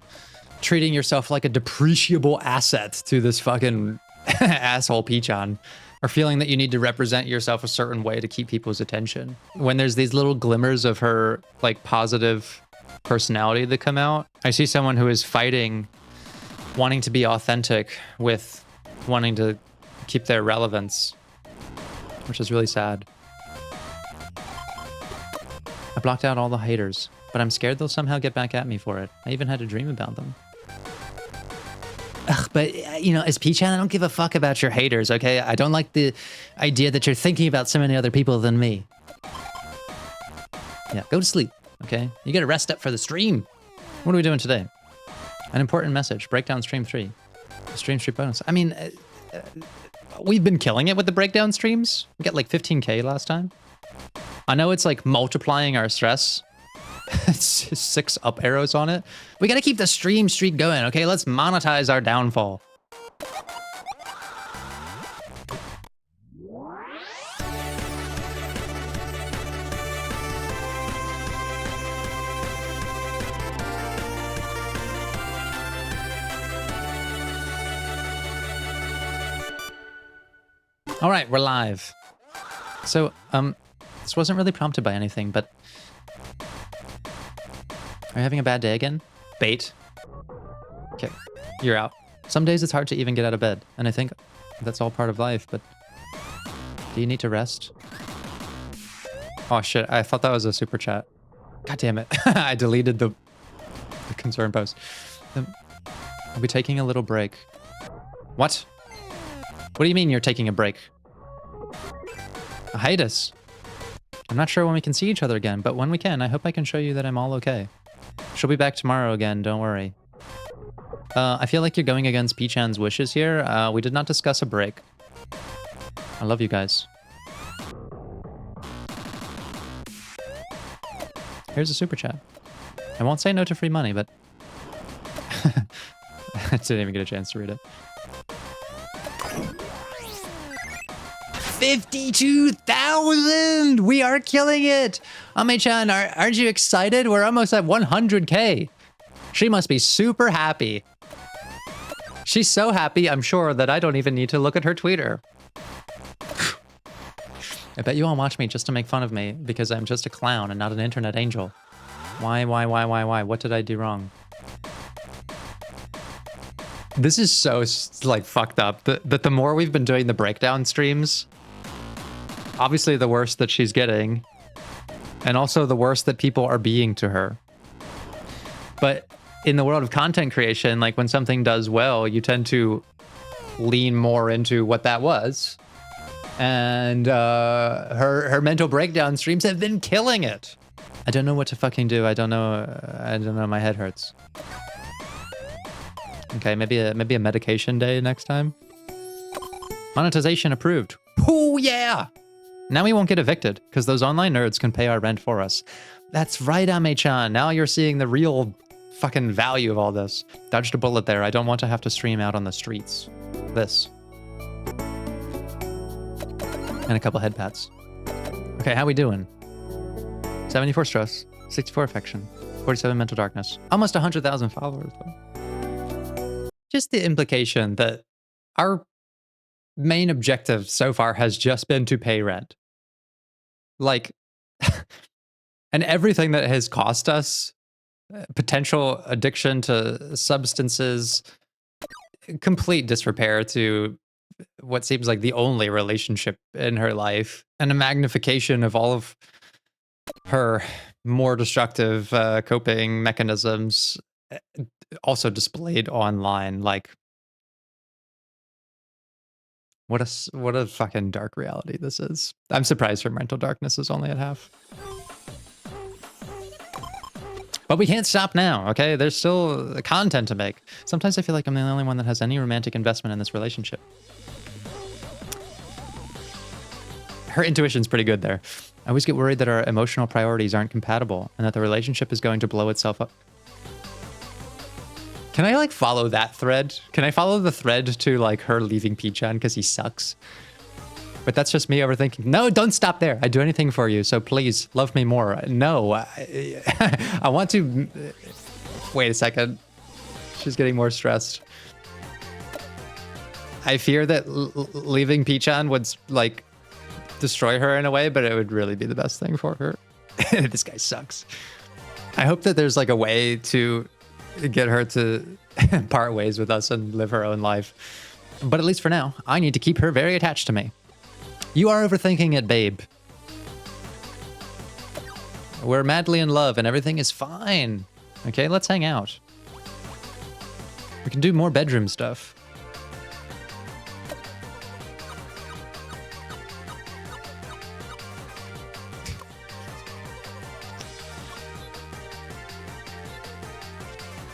treating yourself like a depreciable asset to this fucking asshole Ame-chan, or feeling that you need to represent yourself a certain way to keep people's attention. When there's these little glimmers of her, like, positive personality that come out, I see someone who is fighting wanting to be authentic with wanting to keep their relevance, which is really sad. I blocked out all the haters, but I'm scared they'll somehow get back at me for it. I even had a dream about them. Ugh, but, you know, as Ame-chan, I don't give a fuck about your haters, okay? I don't like the idea that you're thinking about so many other people than me. Yeah, go to sleep, okay? You gotta rest up for the stream. What are we doing today? An important message. Breakdown stream 3. Stream bonus. I mean, we've been killing it with the breakdown streams. We got like 15K last time. I know it's like multiplying our stress. It's 6 up arrows on it. We gotta keep the stream streak going, okay? Let's monetize our downfall. All right, we're live. So, this wasn't really prompted by anything, but are you having a bad day again? Bait. Okay, you're out. Some days it's hard to even get out of bed, and I think that's all part of life, but do you need to rest? Oh shit, I thought that was a super chat. God damn it. I deleted the concern post. I'll be taking a little break. What? What do you mean you're taking a break? A hiatus. I'm not sure when we can see each other again, but when we can, I hope I can show you that I'm all okay. She'll be back tomorrow again, don't worry. I feel like you're going against Ame-chan's wishes here. We did not discuss a break. I love you guys. Here's a super chat. I won't say no to free money, but I didn't even get a chance to read it. 52,000! We are killing it! Ame-chan, aren't you excited? We're almost at 100K. She must be super happy. She's so happy, I'm sure, that I don't even need to look at her Twitter. I bet you all watch me just to make fun of me because I'm just a clown and not an internet angel. Why? What did I do wrong? This is so like fucked up that the more we've been doing the breakdown streams, obviously the worse that she's getting, and also the worse that people are being to her. But in the world of content creation, like when something does well, you tend to lean more into what that was. And her mental breakdown streams have been killing it. I don't know what to fucking do. I don't know. My head hurts. Okay, maybe a medication day next time. Monetization approved. Oh yeah! Now we won't get evicted because those online nerds can pay our rent for us. That's right, Ame-chan. Now you're seeing the real fucking value of all this. Dodged a bullet there. I don't want to have to stream out on the streets. This. And a couple head pats. Okay, how we doing? 74 stress, 64 affection, 47 mental darkness. Almost 100,000 followers though. Just the implication that our main objective so far has just been to pay rent. Like, and everything that has cost us, potential addiction to substances, complete disrepair to what seems like the only relationship in her life, and a magnification of all of her more destructive coping mechanisms, also displayed online. Like, what a fucking dark reality this is. I'm surprised her mental darkness is only at half. But we can't stop now, okay? There's still content to make. Sometimes I feel like I'm the only one that has any romantic investment in this relationship. Her intuition's pretty good there. I always get worried that our emotional priorities aren't compatible and that the relationship is going to blow itself up. Can I like follow that thread? Can I follow the thread to like her leaving Ame-chan because he sucks? But that's just me overthinking. No, don't stop there. I'd do anything for you, so please love me more. No, I want to... Wait a second. She's getting more stressed. I fear that leaving Ame-chan would like destroy her in a way, but it would really be the best thing for her. This guy sucks. I hope that there's like a way to get her to part ways with us and live her own life. But at least for now, I need to keep her very attached to me. You are overthinking it, babe. We're madly in love and everything is fine. Okay, let's hang out. We can do more bedroom stuff.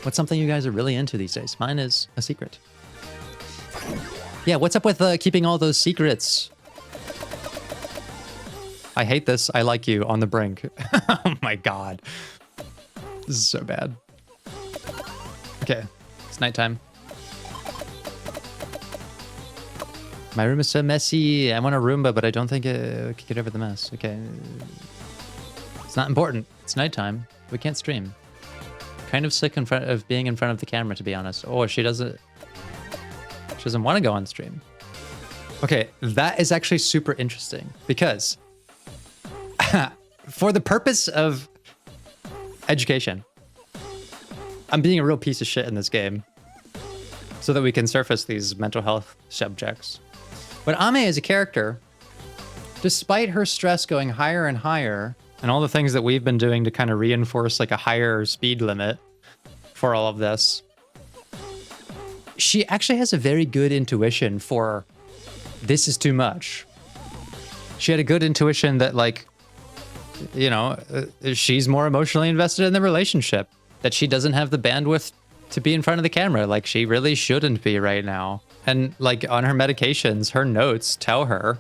What's something you guys are really into these days? Mine is a secret. Yeah, what's up with keeping all those secrets? I hate this. I like you on the brink. Oh my god. This is so bad. Okay, it's nighttime. My room is so messy. I want a Roomba, but I don't think it could get over the mess. Okay. It's not important. It's nighttime. We can't stream. Kind of sick in front of being in front of the camera, to be honest. Oh, she doesn't want to go on stream. Okay, that is actually super interesting because for the purpose of education, I'm being a real piece of shit in this game so that we can surface these mental health subjects. But Ame as a character, despite her stress going higher and higher, and all the things that we've been doing to kind of reinforce like a higher speed limit for all of this, she actually has a very good intuition for this is too much. She had a good intuition that like, you know, she's more emotionally invested in the relationship, that she doesn't have the bandwidth to be in front of the camera. Like she really shouldn't be right now. And like on her medications, her notes tell her,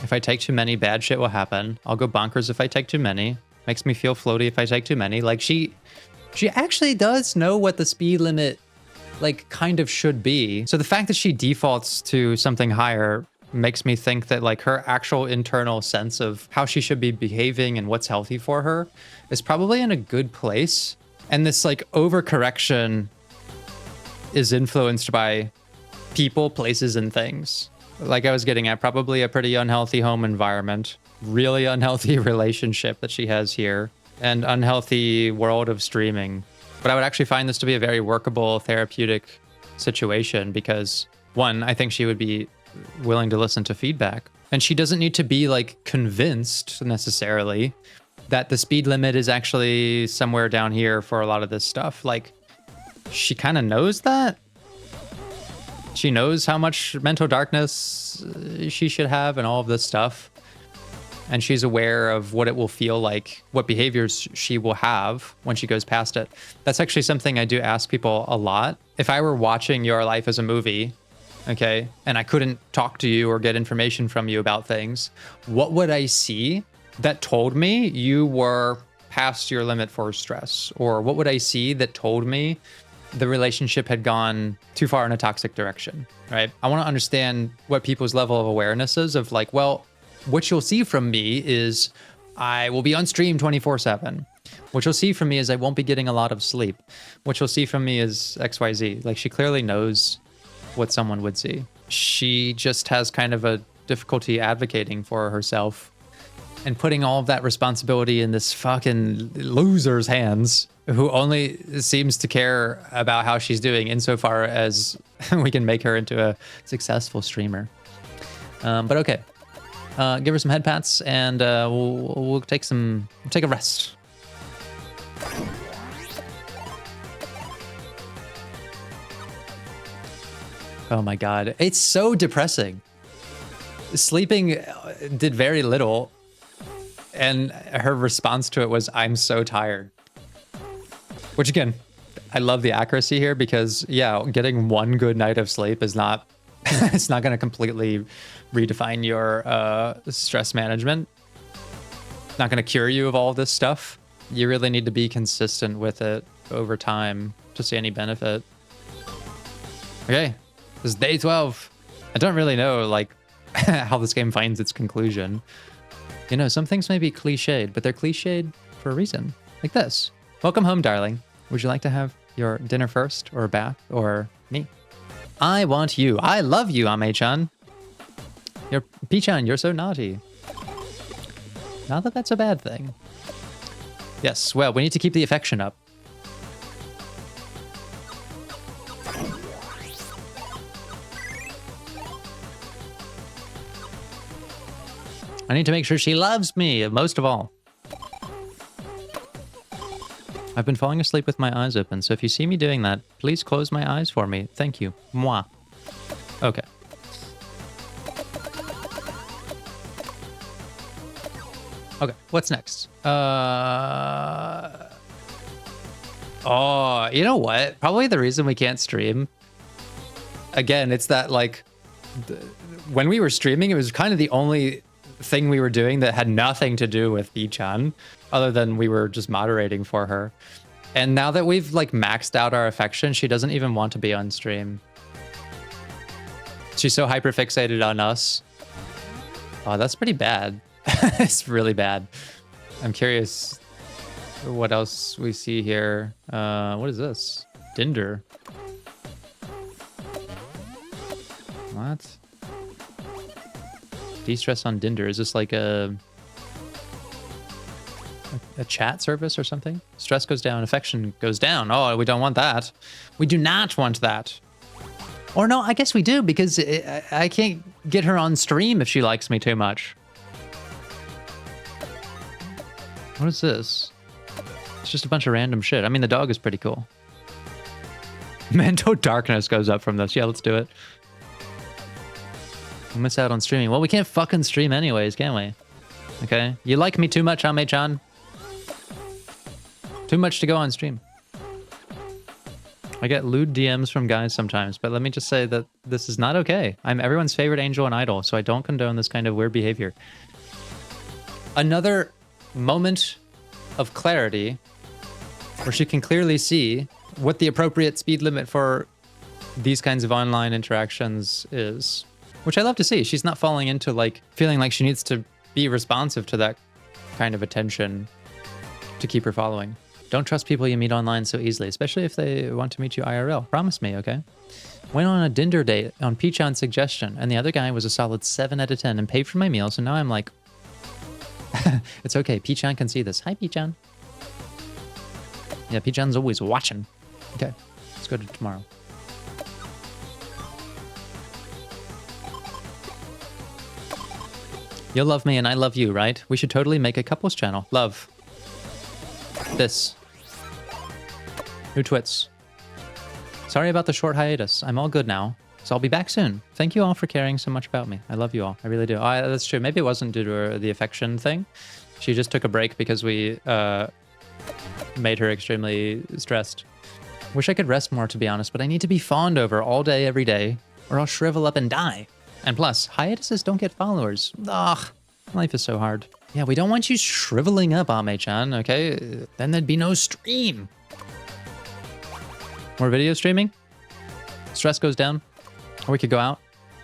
if I take too many, bad shit will happen. I'll go bonkers if I take too many. Makes me feel floaty if I take too many. Like she actually does know what the speed limit like kind of should be. So the fact that she defaults to something higher makes me think that like her actual internal sense of how she should be behaving and what's healthy for her is probably in a good place. And this like overcorrection is influenced by people, places, and things. Like I was getting at, probably a pretty unhealthy home environment, really unhealthy relationship that she has here, and unhealthy world of streaming. But I would actually find this to be a very workable, therapeutic situation because, one, I think she would be willing to listen to feedback. And she doesn't need to be like convinced necessarily that the speed limit is actually somewhere down here for a lot of this stuff. Like, she kind of knows that. She knows how much mental darkness she should have and all of this stuff. And she's aware of what it will feel like, what behaviors she will have when she goes past it. That's actually something I do ask people a lot. If I were watching your life as a movie, okay, and I couldn't talk to you or get information from you about things, what would I see that told me you were past your limit for stress? Or what would I see that told me the relationship had gone too far in a toxic direction, right? I want to understand what people's level of awareness is of like, well, what you'll see from me is I will be on stream 24/7. What you'll see from me is I won't be getting a lot of sleep. What you'll see from me is XYZ. Like, she clearly knows what someone would see. She just has kind of a difficulty advocating for herself and putting all of that responsibility in this fucking loser's hands who only seems to care about how she's doing insofar as we can make her into a successful streamer. But okay. Give her some head pats, and we'll take a rest. Oh my god, it's so depressing. Sleeping did very little, and her response to it was, "I'm so tired." Which again, I love the accuracy here because yeah, getting one good night of sleep is not it's not going to completely redefine your stress management. Not going to cure you of all this stuff. You really need to be consistent with it over time to see any benefit. Okay, this is day 12. I don't really know like how this game finds its conclusion. You know, some things may be cliched, but they're cliched for a reason. Like this. Welcome home, darling. Would you like to have your dinner first, or a bath, or me? I want you. I love you, Ame-chan. You're P-chan, you're so naughty. Not that that's a bad thing. Yes, well, we need to keep the affection up. I need to make sure she loves me, most of all. I've been falling asleep with my eyes open, so if you see me doing that, please close my eyes for me. Thank you. Mwah. Okay. Okay, what's next? Oh, you know what? Probably the reason we can't stream. Again, it's that like, when we were streaming, it was kind of the only thing we were doing that had nothing to do with P-chan, other than we were just moderating for her. And now that we've like maxed out our affection, she doesn't even want to be on stream. She's so hyper fixated on us. Oh, that's pretty bad. It's really bad. I'm curious what else we see here. What is this? Dinder. What? De-stress on Dinder. Is this like a chat service or something? Stress goes down, affection goes down. Oh, we don't want that. We do not want that. Or no, I guess we do, because I can't get her on stream if she likes me too much. What is this? It's just a bunch of random shit. I mean, the dog is pretty cool. Mental darkness goes up from this. Yeah, let's do it. We'll miss out on streaming. Well, we can't fucking stream anyways, can we? Okay. You like me too much, Ame-chan? Too much to go on stream. I get lewd DMs from guys sometimes, but let me just say that this is not okay. I'm everyone's favorite angel and idol, so I don't condone this kind of weird behavior. Another moment of clarity where she can clearly see what the appropriate speed limit for these kinds of online interactions is, which I love to see. She's not falling into like feeling like she needs to be responsive to that kind of attention to keep her following. Don't trust people you meet online so easily, especially if they want to meet you IRL. Promise me, okay? Went on a Dinder date on P-chan's suggestion, and the other guy was a solid 7 out of 10 and paid for my meal, so now I'm like, it's okay, P-chan can see this. Hi, P-chan. Yeah, P-chan's always watching. Okay, let's go to tomorrow. You'll love me and I love you, right? We should totally make a couples channel. Love. This. New twits. Sorry about the short hiatus. I'm all good now. So I'll be back soon. Thank you all for caring so much about me. I love you all. I really do. Oh, that's true. Maybe it wasn't due to the affection thing. She just took a break because we made her extremely stressed. Wish I could rest more, to be honest, but I need to be fawned over all day, every day, or I'll shrivel up and die. And plus, hiatuses don't get followers. Ugh, life is so hard. Yeah, we don't want you shriveling up, Ame-chan, okay? Then there'd be no stream. More video streaming? Stress goes down? Or we could go out?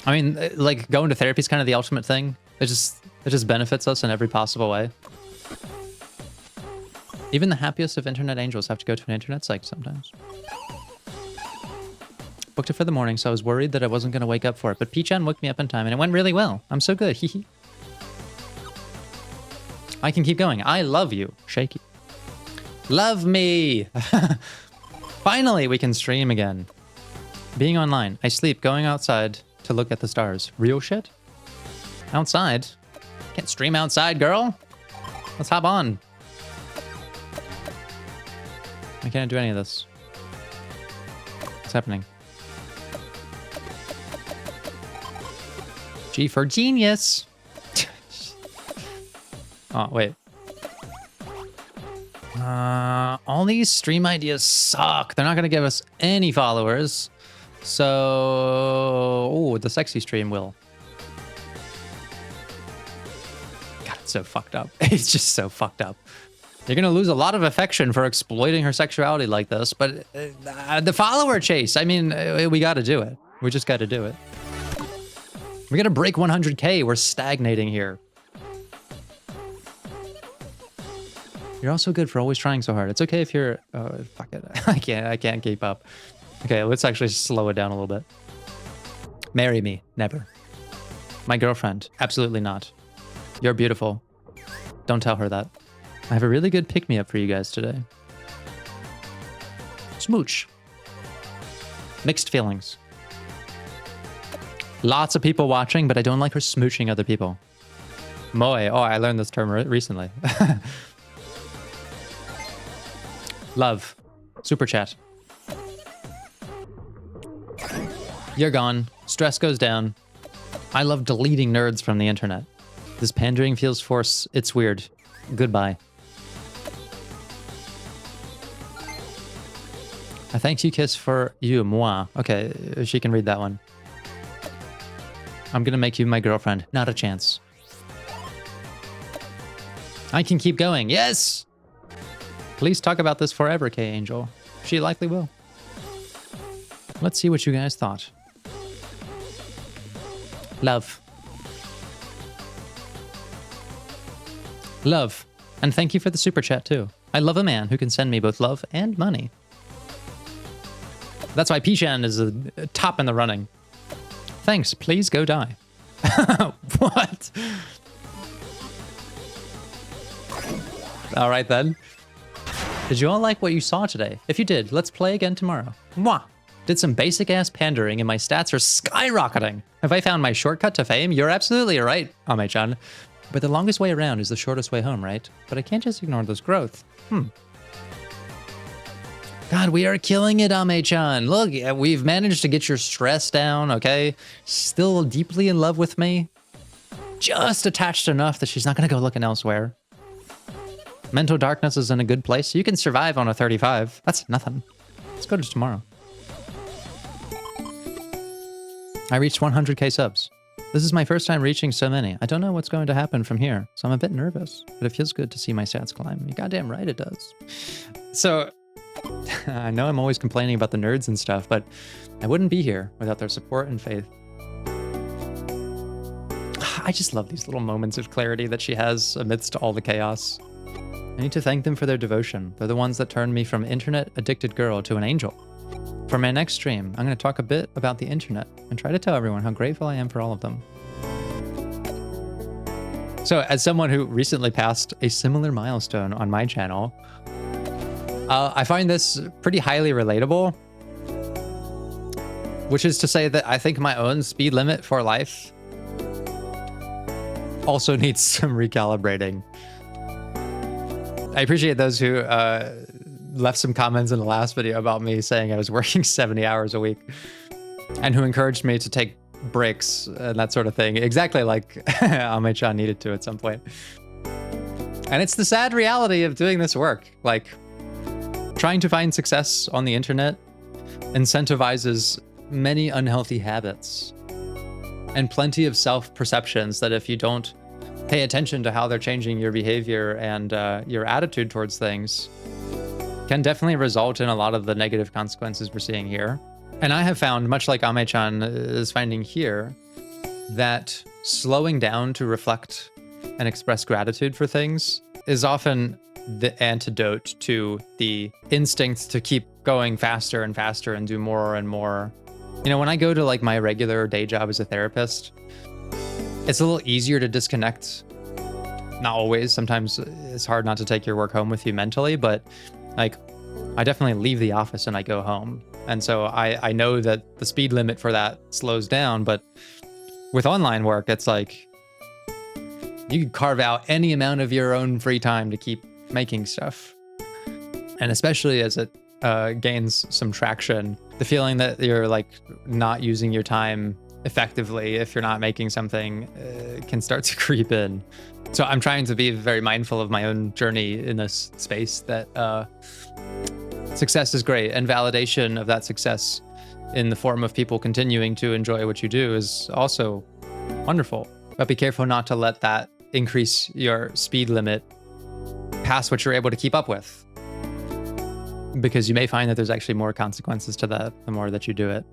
I mean, like, going to therapy is kind of the ultimate thing. It just benefits us in every possible way. Even the happiest of internet angels have to go to an internet psych sometimes. Booked it for the morning, so I was worried that I wasn't going to wake up for it. But P-chan woke me up in time, and it went really well. I'm so good. Hee. I can keep going. I love you. Shaky. Love me. Finally, we can stream again. Being online. I sleep going outside to look at the stars. Real shit? Outside? Can't stream outside, girl. Let's hop on. I can't do any of this. What's happening? G for genius. Oh, wait. All these stream ideas suck. They're not going to give us any followers. So, oh, the sexy stream will. God, it's so fucked up. It's just so fucked up. You're going to lose a lot of affection for exploiting her sexuality like this, but the follower chase, I mean, we got to do it. We just got to do it. We got to break 100K. We're stagnating here. You're also good for always trying so hard. It's okay if you're... Oh, fuck it. I can't keep up. Okay, let's actually slow it down a little bit. Marry me. Never. My girlfriend. Absolutely not. You're beautiful. Don't tell her that. I have a really good pick-me-up for you guys today. Smooch. Mixed feelings. Lots of people watching, but I don't like her smooching other people. Moe. Oh, I learned this term recently. Love. Super chat. You're gone. Stress goes down. I love deleting nerds from the internet. This pandering feels forced. It's weird. Goodbye. A thank you kiss for you, moi. Okay, she can read that one. I'm gonna make you my girlfriend. Not a chance. I can keep going. Yes! Please talk about this forever, K-Angel. She likely will. Let's see what you guys thought. Love. Love. And thank you for the super chat, too. I love a man who can send me both love and money. That's why P-chan is a top in the running. Thanks. Please go die. What? All right, then. Did you all like what you saw today? If you did, let's play again tomorrow. Mwah! Did some basic-ass pandering and my stats are skyrocketing. Have I found my shortcut to fame? You're absolutely right, Ame-chan. But the longest way around is the shortest way home, right? But I can't just ignore this growth. God, we are killing it, Ame-chan. Look, we've managed to get your stress down, okay? Still deeply in love with me. Just attached enough that she's not going to go looking elsewhere. Mental darkness is in a good place. You can survive on a 35. That's nothing. Let's go to tomorrow. I reached 100K subs. This is my first time reaching so many. I don't know what's going to happen from here, so I'm a bit nervous. But it feels good to see my stats climb. You're goddamn right it does. So, I know I'm always complaining about the nerds and stuff, but I wouldn't be here without their support and faith. I just love these little moments of clarity that she has amidst all the chaos. I need to thank them for their devotion. They're the ones that turned me from internet-addicted girl to an angel. For my next stream, I'm going to talk a bit about the internet and try to tell everyone how grateful I am for all of them. So, as someone who recently passed a similar milestone on my channel, I find this pretty highly relatable. Which is to say that I think my own speed limit for life also needs some recalibrating. I appreciate those who left some comments in the last video about me saying I was working 70 hours a week and who encouraged me to take breaks and that sort of thing. Exactly like Ame-chan needed to at some point. And it's the sad reality of doing this work. Like, trying to find success on the internet incentivizes many unhealthy habits and plenty of self-perceptions that if you don't pay attention to how they're changing your behavior and your attitude towards things, can definitely result in a lot of the negative consequences we're seeing here. And I have found, much like Ame-chan is finding here, that slowing down to reflect and express gratitude for things is often the antidote to the instinct to keep going faster and faster and do more and more. You know, when I go to like my regular day job as a therapist, it's a little easier to disconnect. Not always. Sometimes it's hard not to take your work home with you mentally, but like I definitely leave the office and I go home. And so I know that the speed limit for that slows down, but with online work, it's like you can carve out any amount of your own free time to keep making stuff. And especially as it gains some traction, the feeling that you're like not using your time effectively if you're not making something can start to creep in. So I'm trying to be very mindful of my own journey in this space, that success is great, and validation of that success in the form of people continuing to enjoy what you do is also wonderful. But be careful not to let that increase your speed limit past what you're able to keep up with, because you may find that there's actually more consequences to that the more that you do it.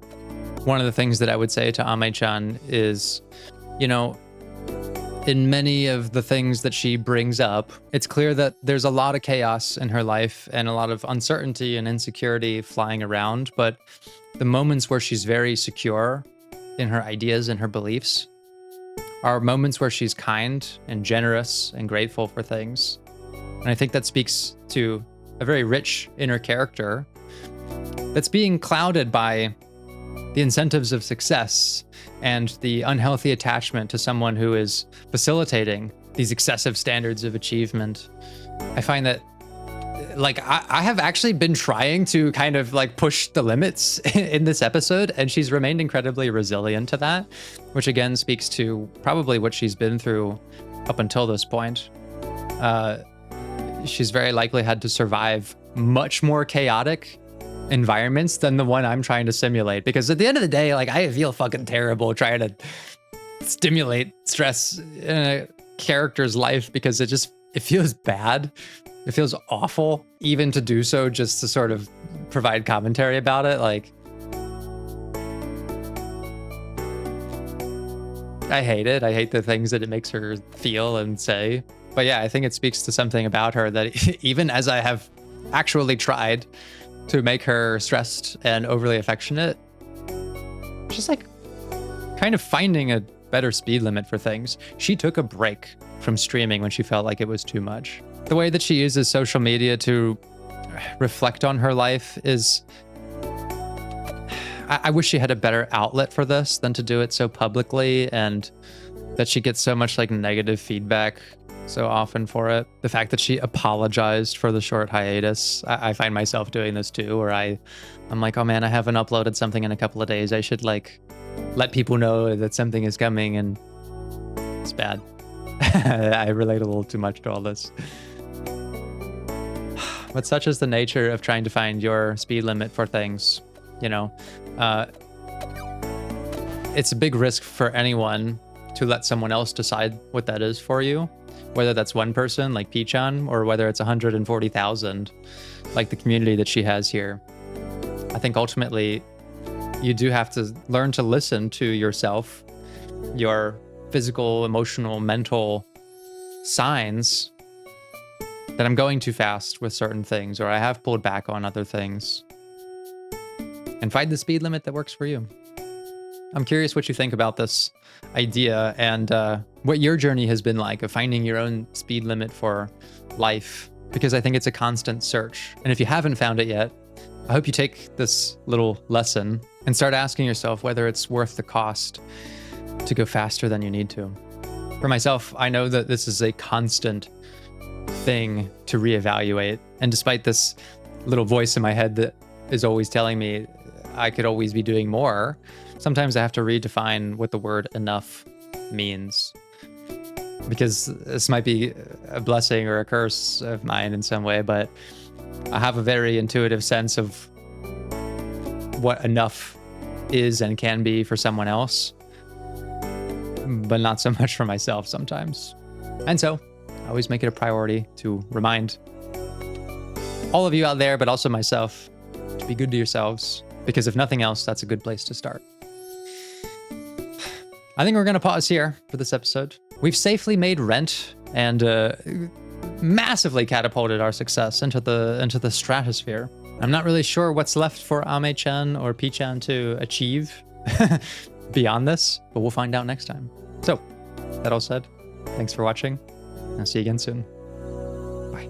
One of the things that I would say to Ame-chan is, you know, in many of the things that she brings up, it's clear that there's a lot of chaos in her life and a lot of uncertainty and insecurity flying around. But the moments where she's very secure in her ideas and her beliefs are moments where she's kind and generous and grateful for things. And I think that speaks to a very rich inner character that's being clouded by the incentives of success and the unhealthy attachment to someone who is facilitating these excessive standards of achievement. I find that like I have actually been trying to kind of like push the limits in this episode, and she's remained incredibly resilient to that, which again speaks to probably what she's been through up until this point. She's very likely had to survive much more chaotic environments than the one I'm trying to simulate, because at the end of the day, like I feel fucking terrible trying to stimulate stress in a character's life, because it feels bad. It feels awful even to do so, just to sort of provide commentary about it. Like, I hate it. I hate the things that it makes her feel and say. But yeah, I think it speaks to something about her that even as I have actually tried to make her stressed and overly affectionate, she's like kind of finding a better speed limit for things. She took a break from streaming when she felt like it was too much. The way that she uses social media to reflect on her life is, I wish she had a better outlet for this than to do it so publicly, and that she gets so much like negative feedback so often for it. The fact that she apologized for the short hiatus, I find myself doing this too, where I'm like, oh man, I haven't uploaded something in a couple of days. I should like let people know that something is coming, and it's bad. I relate a little too much to all this. But such is the nature of trying to find your speed limit for things, you know. It's a big risk for anyone to let someone else decide what that is for you, whether that's one person like P-chan or whether it's 140,000 like the community that she has here. I think ultimately you do have to learn to listen to yourself, your physical, emotional, mental signs that I'm going too fast with certain things, or I have pulled back on other things, and find the speed limit that works for you. I'm curious what you think about this idea and what your journey has been like of finding your own speed limit for life, because I think it's a constant search. And if you haven't found it yet, I hope you take this little lesson and start asking yourself whether it's worth the cost to go faster than you need to. For myself, I know that this is a constant thing to reevaluate. And despite this little voice in my head that is always telling me I could always be doing more, sometimes I have to redefine what the word enough means. Because this might be a blessing or a curse of mine in some way, but I have a very intuitive sense of what enough is and can be for someone else, but not so much for myself sometimes. And so I always make it a priority to remind all of you out there, but also myself, to be good to yourselves, because if nothing else, that's a good place to start. I think we're going to pause here for this episode. We've safely made rent and massively catapulted our success into the stratosphere. I'm not really sure what's left for Ame-chan or P-chan to achieve beyond this, but we'll find out next time. So, that all said, thanks for watching. I'll see you again soon. Bye.